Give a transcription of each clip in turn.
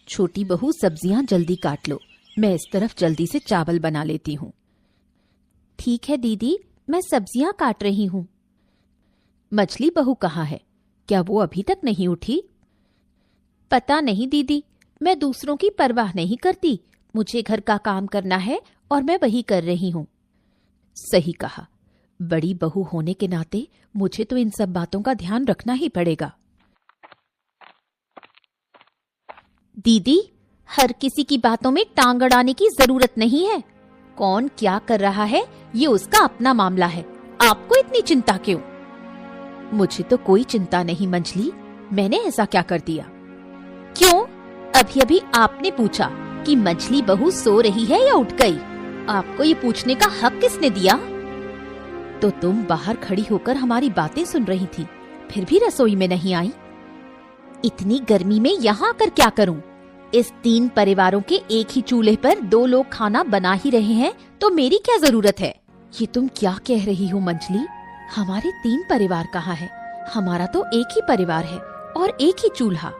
छोटी बहू सब्जियां जल्दी काट लो, मैं इस तरफ जल्दी से चावल बना लेती हूँ। ठीक है दीदी, मैं सब्जियां काट रही हूँ। मछली बहू कहाँ है? क्या वो अभी तक नहीं उठी? पता नहीं दीदी, मैं दूसरों की परवाह नहीं करती। मुझे घर का काम करना है और मैं वही कर रही हूँ। सही कहा, बड़ी बहू होने के नाते मुझे तो इन सब बातों का ध्यान रखना ही पड़ेगा। दीदी, हर किसी की बातों में टांग अड़ाने की जरूरत नहीं है। कौन क्या कर रहा है ये उसका अपना मामला है, आपको इतनी चिंता क्यों? मुझे तो कोई चिंता नहीं मंजली, मैंने ऐसा क्या कर दिया? क्यों? अभी अभी आपने पूछा कि मछली बहू सो रही है या उठ गई। आपको ये पूछने का हक किसने दिया? तो तुम बाहर खड़ी होकर हमारी बातें सुन रही थी, फिर भी रसोई में नहीं आई। इतनी गर्मी में यहाँ आकर क्या करूं? इस 3 परिवारों के एक ही चूल्हे पर 2 लोग खाना बना ही रहे हैं, तो मेरी क्या जरूरत है? ये तुम क्या कह रही हो मंजली? हमारे 3 परिवार कहाँ है? हमारा तो एक ही परिवार है और एक ही चूल्हा।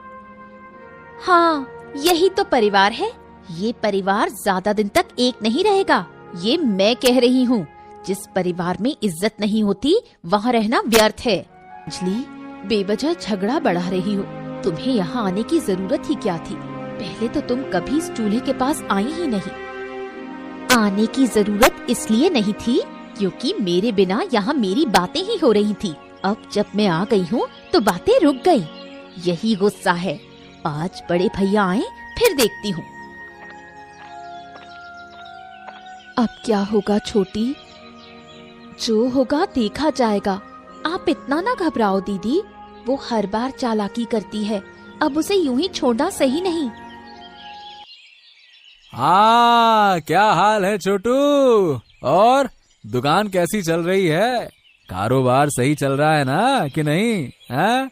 हाँ, यही तो परिवार है। ये परिवार ज्यादा दिन तक एक नहीं रहेगा, ये मैं कह रही हूँ। जिस परिवार में इज्जत नहीं होती वहाँ रहना व्यर्थ है। मंजली, बेवजह झगड़ा बढ़ा रही हो। तुम्हें यहाँ आने की जरूरत ही क्या थी? पहले तो तुम कभी इस चूल्हे के पास आई ही नहीं। आने की जरूरत इसलिए नहीं थी क्योंकि मेरे बिना यहाँ मेरी बातें ही हो रही थी। अब जब मैं आ गई हूँ तो बातें रुक गई। यही गुस्सा है। आज बड़े भैया आए फिर देखती हूँ। अब क्या होगा छोटी? जो होगा देखा जाएगा। आप इतना ना घबराओ दीदी, वो हर बार चालाकी करती है, अब उसे यूं ही छोड़ना सही नहीं। हाँ, क्या हाल है छोटू? और दुकान कैसी चल रही है? कारोबार सही चल रहा है ना कि नहीं? हाँ?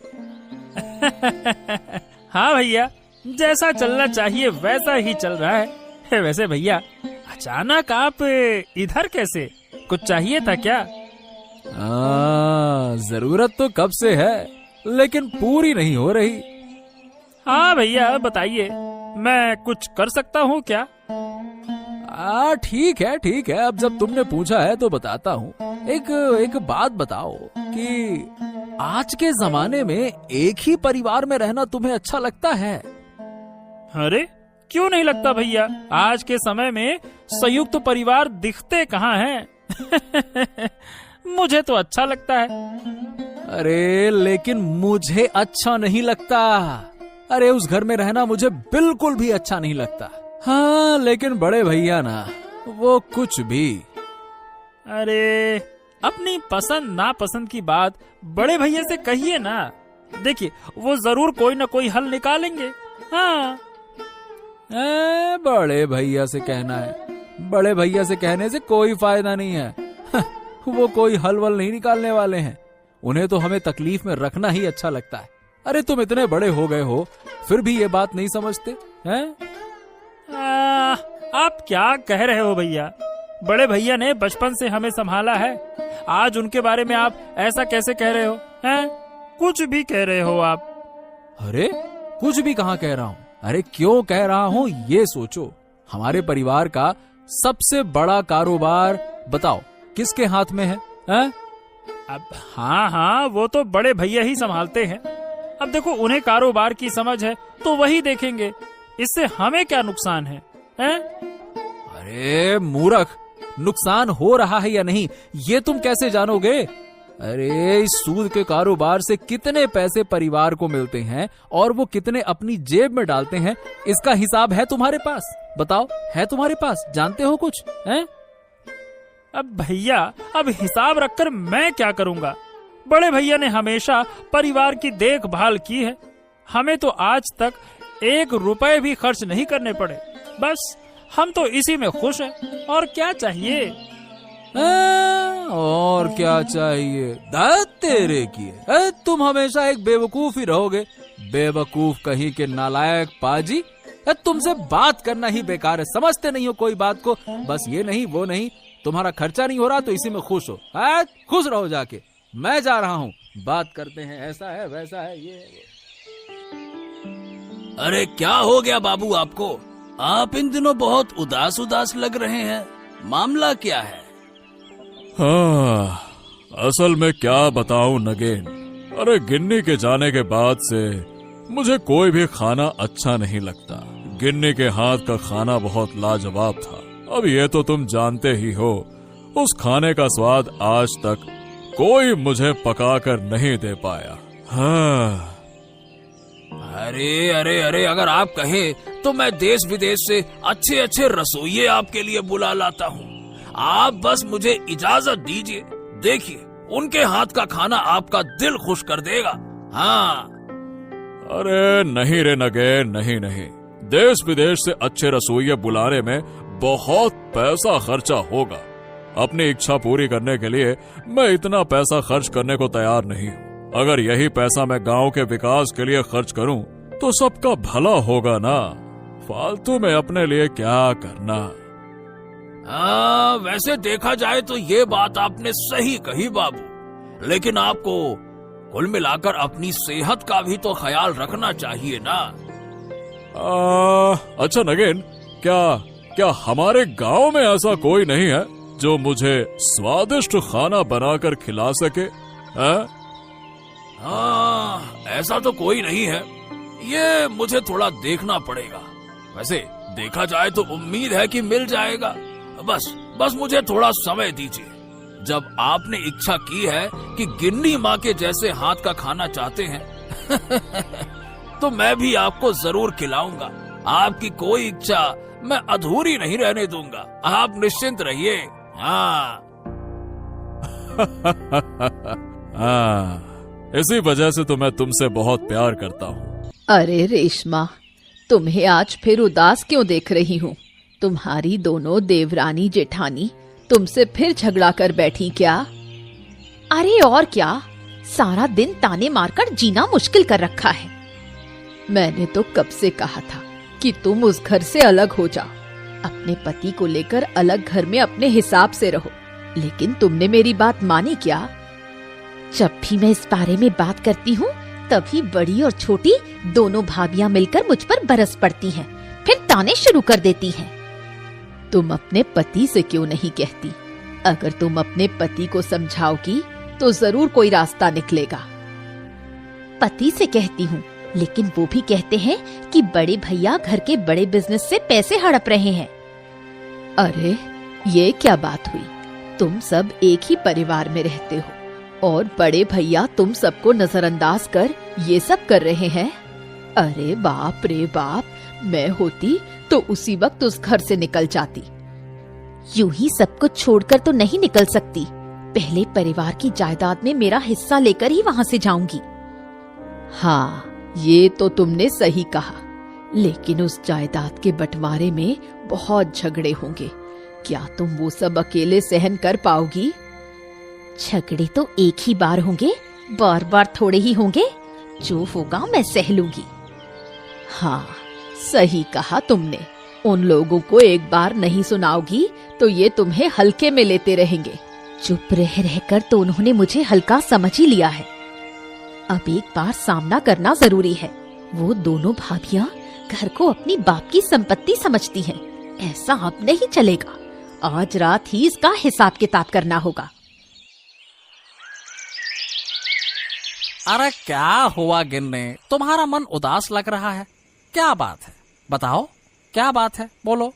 हाँ भैया, जैसा चलना चाहिए वैसा ही चल रहा है। वैसे भैया, अचानक आप इधर कैसे? कुछ चाहिए था क्या? जरूरत तो कब से है, लेकिन पूरी नहीं हो रही। हाँ भैया बताइए, मैं कुछ कर सकता हूँ क्या? ठीक है, अब जब तुमने पूछा है तो बताता हूँ। एक बात बताओ कि आज के जमाने में एक ही परिवार में रहना तुम्हें अच्छा लगता है? अरे क्यों नहीं लगता भैया, आज के समय में संयुक्त परिवार दिखते कहाँ हैं? मुझे तो अच्छा लगता है। अरे लेकिन मुझे अच्छा नहीं लगता। अरे उस घर में रहना मुझे बिल्कुल भी अच्छा नहीं लगता। हाँ, लेकिन बड़े भैया ना, वो कुछ भी। अरे अपनी पसंद नापसंद की बात बड़े भैया से कहिए ना। देखिए, वो जरूर कोई ना कोई हल निकालेंगे। हाँ, बड़े भैया से कहना है? बड़े भैया से कहने से कोई फायदा नहीं है। वो कोई हल वल नहीं निकालने वाले हैं। उन्हें तो हमें तकलीफ में रखना ही अच्छा लगता है। अरे तुम इतने बड़े हो गए हो, फिर भी ये बात नहीं समझते हैं? आप क्या कह रहे हो भैया? बड़े भैया ने बचपन से हमें संभाला है, आज उनके बारे में आप ऐसा कैसे कह रहे हो? हैं? कुछ भी कह रहे हो आप। अरे कुछ भी कहाँ कह रहा हूँ? अरे क्यों कह रहा हूँ ये सोचो। हमारे परिवार का सबसे बड़ा कारोबार बताओ किसके हाथ में है? अब हाँ, वो तो बड़े भैया ही संभालते हैं। अब देखो, उन्हें कारोबार की समझ है तो वही देखेंगे, इससे हमें क्या नुकसान है? अरे मूर्ख, नुकसान हो रहा है या नहीं ये तुम कैसे जानोगे? अरे इस सूद के कारोबार से कितने पैसे परिवार को मिलते हैं और वो कितने अपनी जेब में डालते हैं, इसका हिसाब है तुम्हारे पास? बताओ, है तुम्हारे पास? जानते हो कुछ? हैं? अब भैया, अब हिसाब रखकर मैं क्या करूंगा? बड़े भैया ने हमेशा परिवार की देखभाल की है, हमें तो आज तक 1 रुपए भी खर्च नहीं करने पड़े। बस हम तो इसी में खुश हैं, और क्या चाहिए? और क्या चाहिए? दाद तेरे की। तुम हमेशा एक बेवकूफ ही रहोगे। बेवकूफ कहीं के नालायक पाजी। तुमसे बात करना ही बेकार है, समझते नहीं हो कोई बात को। बस ये नहीं वो नहीं, तुम्हारा खर्चा नहीं हो रहा तो इसी में खुश हो। खुश रहो जाके। मैं जा रहा हूँ, बात करते हैं, ऐसा है वैसा है ये है। अरे क्या हो गया बाबू आपको? आप इन दिनों बहुत उदास उदास लग रहे हैं, मामला क्या है? हाँ, असल में क्या बताऊं नगेन। अरे गिन्नी के जाने के बाद से मुझे कोई भी खाना अच्छा नहीं लगता। गिन्नी के हाथ का खाना बहुत लाजवाब था। अब ये तो तुम जानते ही हो, उस खाने का स्वाद आज तक कोई मुझे पकाकर नहीं दे पाया। हाँ। अरे अरे अरे, अगर आप कहें तो मैं देश विदेश से अच्छे अच्छे रसोइये आपके लिए बुला लाता हूँ। आप बस मुझे इजाजत दीजिए, देखिए उनके हाथ का खाना आपका दिल खुश कर देगा। हाँ। अरे नहीं रे नगेन, नहीं नहीं, देश विदेश से अच्छे रसोइये बुलाने में बहुत पैसा खर्चा होगा। अपनी इच्छा पूरी करने के लिए मैं इतना पैसा खर्च करने को तैयार नहीं हूँ। अगर यही पैसा मैं गांव के विकास के लिए खर्च करूं तो सबका भला होगा ना। फालतू में अपने लिए क्या करना। वैसे देखा जाए तो ये बात आपने सही कही बाबू, लेकिन आपको कुल मिलाकर अपनी सेहत का भी तो ख्याल रखना चाहिए ना। अच्छा नगेन, क्या हमारे गांव में ऐसा कोई नहीं है जो मुझे स्वादिष्ट खाना बनाकर खिला सके? ऐसा तो कोई नहीं है, ये मुझे थोड़ा देखना पड़ेगा। वैसे देखा जाए तो उम्मीद है कि मिल जाएगा। बस मुझे थोड़ा समय दीजिए। जब आपने इच्छा की है कि गिन्नी माँ के जैसे हाथ का खाना चाहते हैं तो मैं भी आपको जरूर खिलाऊंगा। आपकी कोई इच्छा मैं अधूरी नहीं रहने दूंगा, आप निश्चिंत रहिए। हाँ। इसी वजह से तो मैं तुमसे बहुत प्यार करता हूँ। अरे रेशमा, तुम्हें आज फिर उदास क्यों देख रही हूँ? तुम्हारी दोनों देवरानी जेठानी तुमसे फिर झगड़ा कर बैठी क्या? अरे और क्या, सारा दिन ताने मारकर जीना मुश्किल कर रखा है। मैंने तो कब से कहा था कि तुम उस घर से अलग हो जाओ, अपने पति को लेकर अलग घर में अपने हिसाब से रहो, लेकिन तुमने मेरी बात मानी क्या? जब भी मैं इस बारे में बात करती हूँ तभी बड़ी और छोटी दोनों भाभियां मिलकर मुझ पर बरस पड़ती हैं, फिर ताने शुरू कर देती हैं। तुम अपने पति से क्यों नहीं कहती? अगर तुम अपने पति को समझाओगी तो जरूर कोई रास्ता निकलेगा। पति से कहती हूँ, लेकिन वो भी कहते हैं कि बड़े भैया घर के बड़े बिजनेस से पैसे हड़प रहे हैं। अरे ये क्या बात हुई? तुम सब एक ही परिवार में रहते हो और बड़े भैया तुम सबको नजरअंदाज कर ये सब कर रहे हैं। अरे बाप रे बाप, मैं होती तो उसी वक्त उस घर से निकल जाती। यूं ही सब कुछ छोड़कर तो नहीं निकल सकती, पहले परिवार की जायदाद में मेरा हिस्सा लेकर ही वहां से जाऊंगी। हाँ, ये तो तुमने सही कहा, लेकिन उस जायदाद के बंटवारे में बहुत झगड़े होंगे। क्या तुम वो सब अकेले सहन कर पाओगी? झगड़े तो एक ही बार होंगे, बार बार थोड़े ही होंगे। जो होगा मैं सह लूंगी। हाँ, सही कहा तुमने। उन लोगों को एक बार नहीं सुनाओगी तो ये तुम्हें हल्के में लेते रहेंगे। चुप रह रहकर तो उन्होंने मुझे हल्का समझ ही लिया है। अब एक बार सामना करना जरूरी है। वो दोनों भाभियां घर को अपनी बाप की संपत्ति समझती हैं। ऐसा अब नहीं चलेगा। आज रात ही इसका हिसाब किताब करना होगा। अरे क्या हुआ गिन्ने, तुम्हारा मन उदास लग रहा है? क्या बात है, बताओ क्या बात है, बोलो।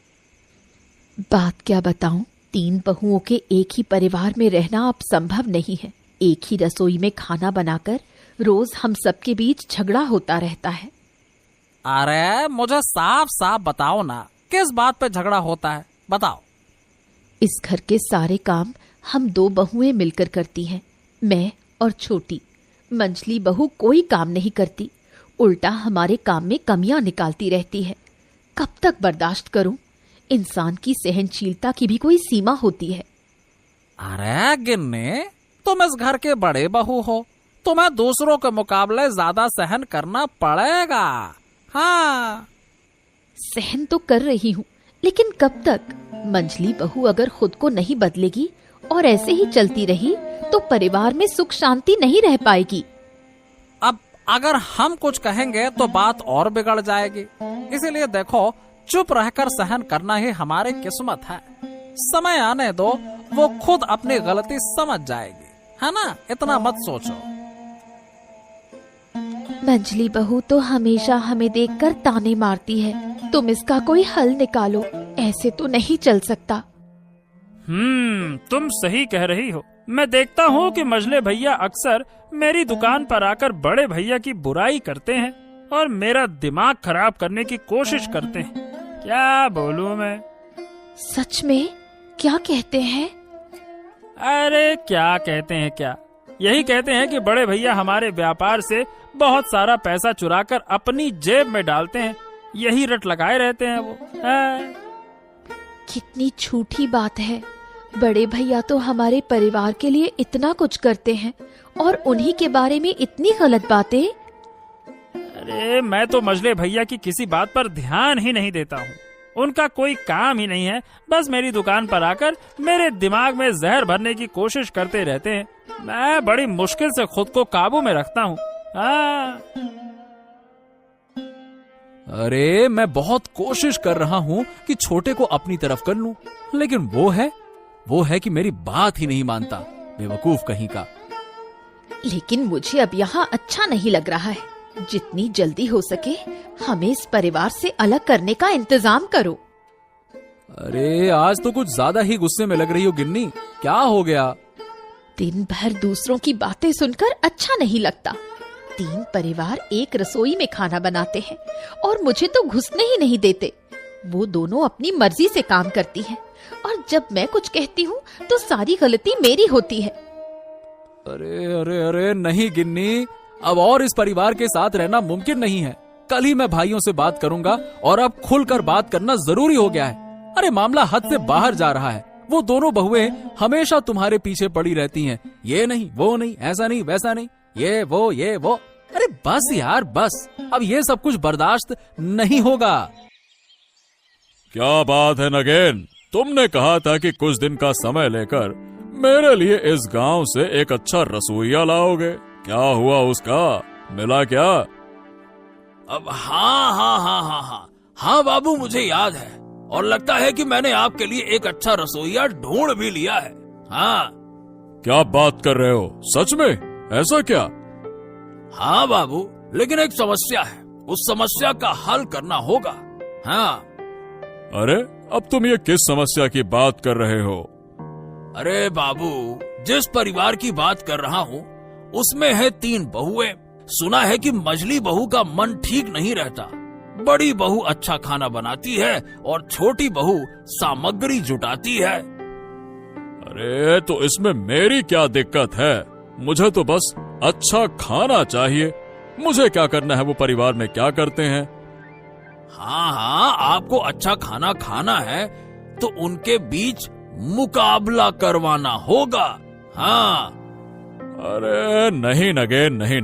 बात क्या बताऊं, 3 बहुओं के एक ही परिवार में रहना अब संभव नहीं है। एक ही रसोई में खाना बनाकर रोज हम सबके बीच झगड़ा होता रहता है। अरे मुझे साफ साफ बताओ ना, किस बात पे झगड़ा होता है, बताओ। इस घर के सारे काम हम 2 बहुएं मिलकर करती हैं, मैं और छोटी। मंझली बहू कोई काम नहीं करती, उल्टा हमारे काम में कमियां निकालती रहती है। कब तक बर्दाश्त करूं? इंसान की सहनशीलता की भी कोई सीमा होती है। अरे गिन्ने, तुम इस घर के बड़े बहू हो, तुम्हें दूसरों के मुकाबले ज्यादा सहन करना पड़ेगा। हाँ, सहन तो कर रही हूँ, लेकिन कब तक? मंझली बहू अगर खुद को नहीं बदलेगी और ऐसे ही चलती रही तो परिवार में सुख शांति नहीं रह पाएगी। अगर हम कुछ कहेंगे तो बात और बिगड़ जाएगी। इसीलिए देखो, चुप रहकर सहन करना ही हमारी किस्मत है। समय आने दो, वो खुद अपनी गलती समझ जाएगी, है ना? इतना मत सोचो। मंजली बहू तो हमेशा हमें देखकर ताने मारती है। तुम इसका कोई हल निकालो, ऐसे तो नहीं चल सकता। तुम सही कह रही हो। मैं देखता हूँ कि मजले भैया अक्सर मेरी दुकान पर आकर बड़े भैया की बुराई करते हैं और मेरा दिमाग खराब करने की कोशिश करते हैं। क्या बोलूँ मैं? सच में? क्या कहते हैं? अरे क्या कहते हैं क्या, यही कहते हैं कि बड़े भैया हमारे व्यापार से बहुत सारा पैसा चुराकर अपनी जेब में डालते हैं। यही रट लगाए रहते हैं वो। कितनी झूठी बात है। बड़े भैया तो हमारे परिवार के लिए इतना कुछ करते हैं और उन्हीं के बारे में इतनी गलत बातें। अरे मैं तो मजले भैया की किसी बात पर ध्यान ही नहीं देता हूँ। उनका कोई काम ही नहीं है, बस मेरी दुकान पर आकर मेरे दिमाग में जहर भरने की कोशिश करते रहते हैं। मैं बड़ी मुश्किल से खुद को काबू में रखता हूँ। अरे मैं बहुत कोशिश कर रहा हूँ कि छोटे को अपनी तरफ कर लूं, लेकिन वो है कि मेरी बात ही नहीं मानता, बेवकूफ कहीं का। लेकिन मुझे अब यहाँ अच्छा नहीं लग रहा है। जितनी जल्दी हो सके हमें इस परिवार से अलग करने का इंतजाम करो। अरे आज तो कुछ ज्यादा ही गुस्से में लग रही हो गिन्नी, क्या हो गया? दिन भर दूसरों की बातें सुनकर अच्छा नहीं लगता। 3 परिवार एक रसोई में खाना बनाते हैं और मुझे तो घुसने ही नहीं देते। वो दोनों अपनी मर्जी से काम करती हैं और जब मैं कुछ कहती हूँ तो सारी गलती मेरी होती है। अरे अरे अरे नहीं गिन्नी, अब और इस परिवार के साथ रहना मुमकिन नहीं है। कल ही मैं भाइयों से बात करूंगा और अब खुलकर बात करना जरूरी हो गया है। अरे मामला हद से बाहर जा रहा है। वो दोनों बहुएं हमेशा तुम्हारे पीछे पड़ी रहती हैं। ये नहीं, वो नहीं, ऐसा नहीं, वैसा नहीं, ये वो। अरे बस यार बस, अब ये सब कुछ बर्दाश्त नहीं होगा। क्या बात है नगेन, तुमने कहा था कि कुछ दिन का समय लेकर मेरे लिए इस गांव से एक अच्छा रसोइया लाओगे। क्या हुआ उसका? मिला क्या? अब हाँ बाबू, मुझे याद है और लगता है कि मैंने आपके लिए एक अच्छा रसोइया ढूंढ भी लिया है। हाँ। क्या बात कर रहे हो? सच में? ऐसा क्या? हाँ बाबू, लेकिन एक समस्या है, उस समस्या का हल करना होगा। हाँ। अरे अब तुम ये किस समस्या की बात कर रहे हो? अरे बाबू, जिस परिवार की बात कर रहा हूँ उसमें है 3 बहुएं। सुना है कि मझली बहू का मन ठीक नहीं रहता। बड़ी बहू अच्छा खाना बनाती है और छोटी बहू सामग्री जुटाती है। अरे तो इसमें मेरी क्या दिक्कत है? मुझे तो बस अच्छा खाना चाहिए। मुझे क्या करना है, वो परिवार में क्या करते हैं? हाँ, आपको अच्छा खाना खाना है तो उनके बीच मुकाबला करवाना होगा। हाँ। अरे नहीं नगेन, नहीं।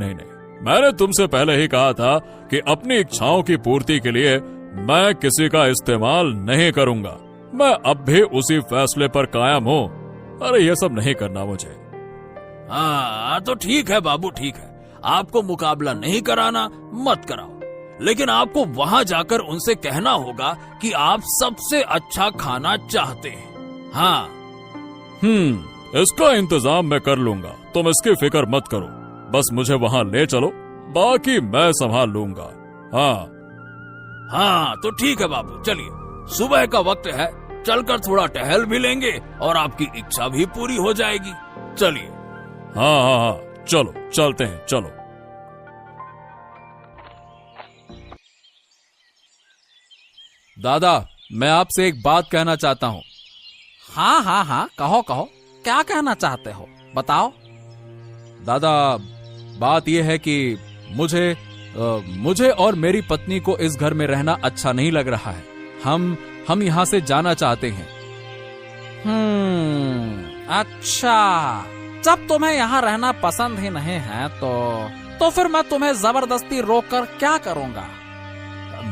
मैंने तुमसे पहले ही कहा था कि अपनी इच्छाओं की पूर्ति के लिए मैं किसी का इस्तेमाल नहीं करूंगा। मैं अब भी उसी फैसले पर कायम हूँ। अरे ये सब नहीं करना मुझे। हाँ तो ठीक है बाबू, ठीक है, आपको मुकाबला नहीं कराना, मत कराओ। लेकिन आपको वहाँ जाकर उनसे कहना होगा कि आप सबसे अच्छा खाना चाहते हैं। हाँ। इसका इंतजाम मैं कर लूंगा, तुम इसकी फिक्र मत करो। बस मुझे वहाँ ले चलो, बाकी मैं संभाल लूंगा। हाँ तो ठीक है बाबू, चलिए, सुबह का वक्त है, चलकर थोड़ा टहल भी लेंगे और आपकी इच्छा भी पूरी हो जाएगी। चलिए। हाँ, चलो चलते हैं, चलो। दादा, मैं आपसे एक बात कहना चाहता हूँ। हाँ, कहो, क्या कहना चाहते हो, बताओ। दादा, बात यह है कि मुझे और मेरी पत्नी को इस घर में रहना अच्छा नहीं लग रहा है। हम यहाँ से जाना चाहते हैं। अच्छा, जब तुम्हें यहाँ रहना पसंद ही नहीं है तो फिर मैं तुम्हें जबरदस्ती रोककर क्या करूँगा?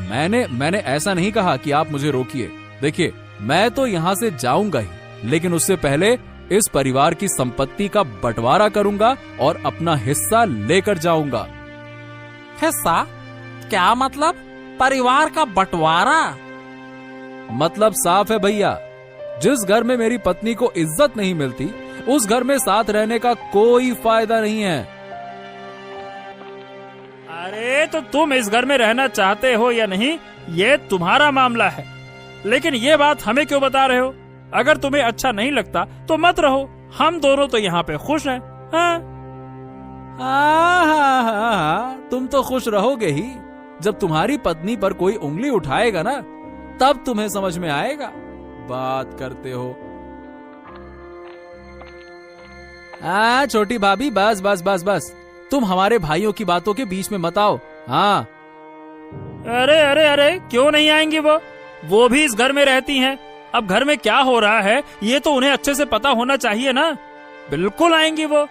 मैंने ऐसा नहीं कहा कि आप मुझे रोकिए। देखिए, मैं तो यहाँ से जाऊंगा ही, लेकिन उससे पहले इस परिवार की संपत्ति का बंटवारा करूंगा और अपना हिस्सा लेकर जाऊंगा। हिस्सा? क्या मतलब? परिवार का बंटवारा? मतलब साफ है भैया, जिस घर में मेरी पत्नी को इज्जत नहीं मिलती उस घर में साथ रहने का कोई फायदा नहीं है। अरे तो तुम इस घर में रहना चाहते हो या नहीं, ये तुम्हारा मामला है, लेकिन ये बात हमें क्यों बता रहे हो? अगर तुम्हें अच्छा नहीं लगता तो मत रहो, हम दोनों तो यहाँ पे खुश हैं। हाँ? तुम तो खुश रहोगे ही, जब तुम्हारी पत्नी पर कोई उंगली उठाएगा ना, तब तुम्हें समझ में आएगा। बात करते हो। छोटी भाभी, बस बस बस बस, तुम हमारे भाइयों की बातों के बीच में मत आओ। हाँ। अरे अरे अरे, क्यों नहीं आएंगी? वो भी इस घर में रहती हैं। अब घर में क्या हो रहा है ये तो उन्हें अच्छे से पता होना चाहिए ना। बिल्कुल आएंगी वो।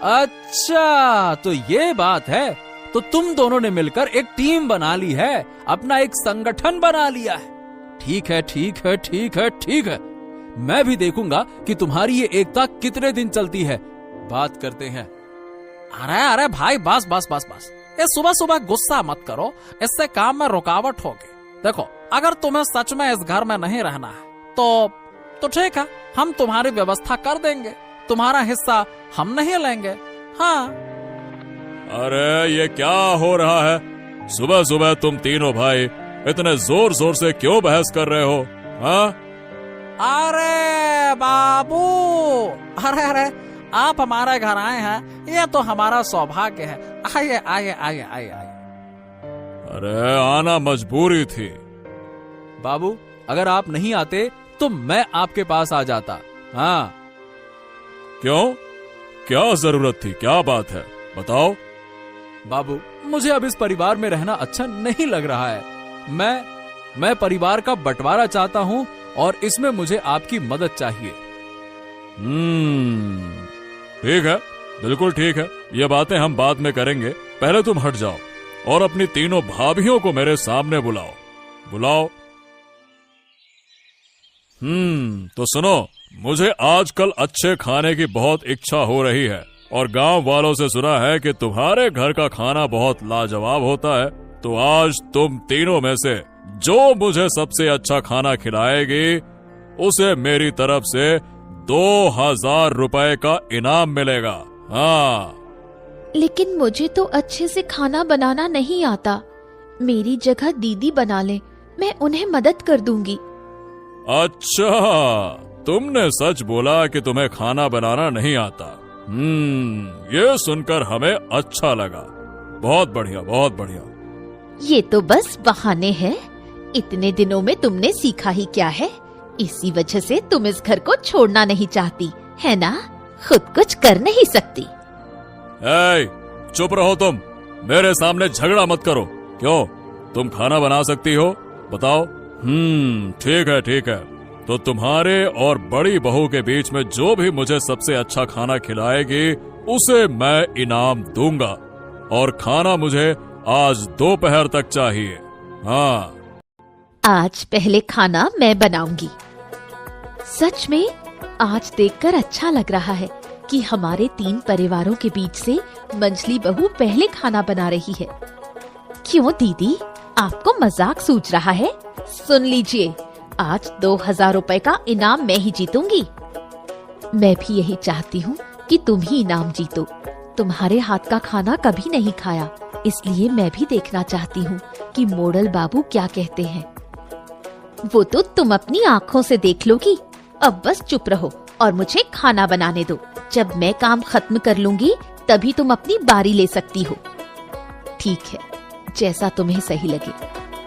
अच्छा, तो ये बात है। तो तुम दोनों ने मिलकर एक टीम बना ली है, अपना एक संगठन बना लिया है। ठीक है ठीक है ठीक है ठीक है, मैं भी देखूंगा कि तुम्हारी ये एकता कितने दिन चलती है। बात करते हैं। अरे अरे भाई, बस बस बस बस, ये सुबह सुबह गुस्सा मत करो, इससे काम में रुकावट होगी। देखो, अगर तुम्हें सच में इस घर में नहीं रहना है तो ठीक है, हम तुम्हारी व्यवस्था कर देंगे, तुम्हारा हिस्सा हम नहीं लेंगे। हाँ। अरे ये क्या हो रहा है? सुबह सुबह तुम तीनों भाई इतने जोर जोर से क्यों बहस कर रहे हो? हाँ? अरे बाबू, अरे अरे, आप हमारे घर आए हैं, ये तो हमारा सौभाग्य है। आइए आइए आइए आइए आइए। अरे आना मजबूरी थी। बाबू, अगर आप नहीं आते तो मैं आपके पास आ जाता। हाँ। क्यों? क्या जरूरत थी? क्या बात है? बताओ। बाबू, मुझे अब इस परिवार में रहना अच्छा नहीं लग रहा है। मैं परिवार का बंटवारा चाहता हूँ और इसमें मुझे आपकी मदद चाहिए। ठीक है, बिल्कुल ठीक है। ये बातें हम बाद में करेंगे, पहले तुम हट जाओ और अपनी तीनों भाभियों को मेरे सामने बुलाओ। बुलाओ। तो सुनो, मुझे आजकल अच्छे खाने की बहुत इच्छा हो रही है और गांव वालों से सुना है कि तुम्हारे घर का खाना बहुत लाजवाब होता है। तो आज तुम तीनों में से जो मुझे सबसे अच्छा खाना खिलाएगी उसे मेरी तरफ से 2000 रुपए का इनाम मिलेगा। हाँ। लेकिन मुझे तो अच्छे से खाना बनाना नहीं आता। मेरी जगह दीदी बना ले, मैं उन्हें मदद कर दूंगी। अच्छा, तुमने सच बोला कि तुम्हें खाना बनाना नहीं आता। ये सुनकर हमें अच्छा लगा। बहुत बढ़िया, बहुत बढ़िया। ये तो बस बहाने हैं। इतने दिनों में तुमने सीखा ही क्या है? इसी वजह से तुम इस घर को छोड़ना नहीं चाहती, है ना? खुद कुछ कर नहीं सकती। चुप रहो तुम, मेरे सामने झगड़ा मत करो। क्यों, तुम खाना बना सकती हो? बताओ। ठीक है ठीक है, तो तुम्हारे और बड़ी बहू के बीच में जो भी मुझे सबसे अच्छा खाना खिलाएगी उसे मैं इनाम दूंगा, और खाना मुझे आज दोपहर तक चाहिए। हाँ। आज पहले खाना मैं बनाऊंगी। सच में आज देखकर अच्छा लग रहा है कि हमारे 3 परिवारों के बीच से मंझली बहू पहले खाना बना रही है। क्यों दीदी, आपको मजाक सूझ रहा है? सुन लीजिए, आज 2000 रुपए का इनाम मैं ही जीतूंगी। मैं भी यही चाहती हूँ कि तुम ही इनाम जीतो। तुम्हारे हाथ का खाना कभी नहीं खाया, इसलिए मैं भी देखना चाहती हूँ कि मोड़ल बाबू क्या कहते हैं। वो तो तुम अपनी आँखों से देख लोगी। अब बस चुप रहो और मुझे खाना बनाने दो। जब मैं काम खत्म कर लूंगी तभी तुम अपनी बारी ले सकती हो। ठीक है, जैसा तुम्हें सही लगे।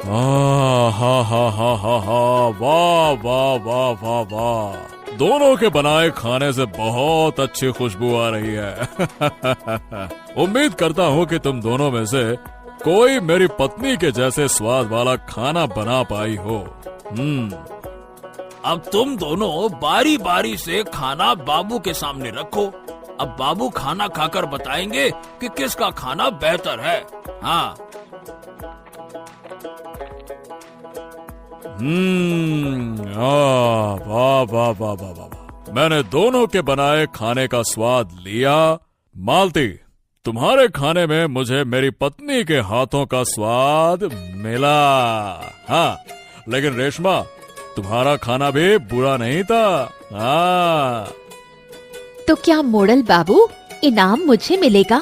हा हा हा हा हा, वाह वाह वाह वाह वाह, दोनों के बनाए खाने से बहुत अच्छी खुशबू आ रही है। उम्मीद करता हूँ कि तुम दोनों में से कोई मेरी पत्नी के जैसे स्वाद वाला खाना बना पाई हो। अब तुम दोनों बारी बारी से खाना बाबू के सामने रखो। अब बाबू खाना खाकर बताएंगे कि किसका खाना बेहतर है। हाँ। वाह वाह वाह वाह वाह, मैंने दोनों के बनाए खाने का स्वाद लिया। मालती, तुम्हारे खाने में मुझे मेरी पत्नी के हाथों का स्वाद मिला। हाँ, लेकिन रेशमा, तुम्हारा खाना भी बुरा नहीं था। हाँ। तो क्या मोड़ल बाबू, इनाम मुझे मिलेगा?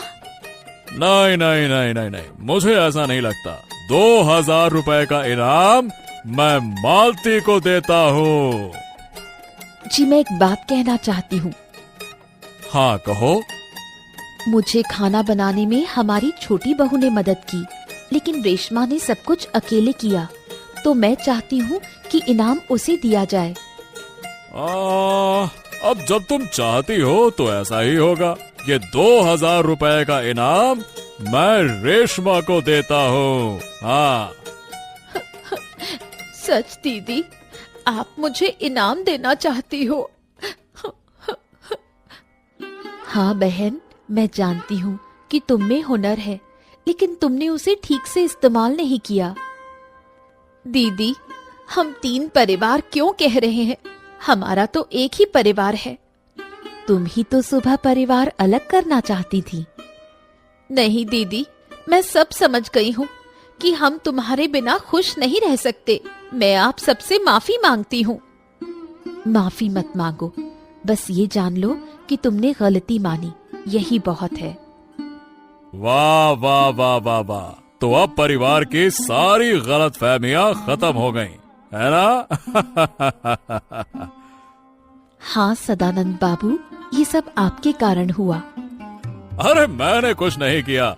नहीं नहीं नहीं नहीं नहीं, मुझे ऐसा नहीं लगता। 2000 रुपए का इनाम मैं मालती को देता हूँ। जी मैं एक बात कहना चाहती हूँ। हाँ कहो। मुझे खाना बनाने में हमारी छोटी बहू ने मदद की, लेकिन रेशमा ने सब कुछ अकेले किया, तो मैं चाहती हूँ कि इनाम उसे दिया जाए। अब जब तुम चाहती हो तो ऐसा ही होगा। ये 2000 रुपए का इनाम मैं रेशमा को देता हूँ। हाँ। सच दीदी, आप मुझे इनाम देना चाहती हो? हाँ बहन, मैं जानती हूँ कि तुम में हुनर है, लेकिन तुमने उसे ठीक से इस्तेमाल नहीं किया। दीदी, हम 3 परिवार क्यों कह रहे हैं? हमारा तो एक ही परिवार है। तुम ही तो सुबह परिवार अलग करना चाहती थी। नहीं दीदी, मैं सब समझ गई हूँ कि हम तुम्हारे बिना खुश नहीं रह सकते। मैं आप सबसे माफी मांगती हूँ। माफी मत मांगो, बस ये जान लो कि तुमने गलती मानी, यही बहुत है। वाह वाह वाह वाह वाह, तो अब परिवार की सारी गलतफहमियां खत्म हो गईं, है ना? हाँ सदानंद बाबू, ये सब आपके कारण हुआ। अरे मैंने कुछ नहीं किया,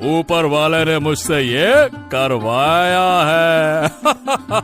ऊपर वाले ने मुझसे ये करवाया है।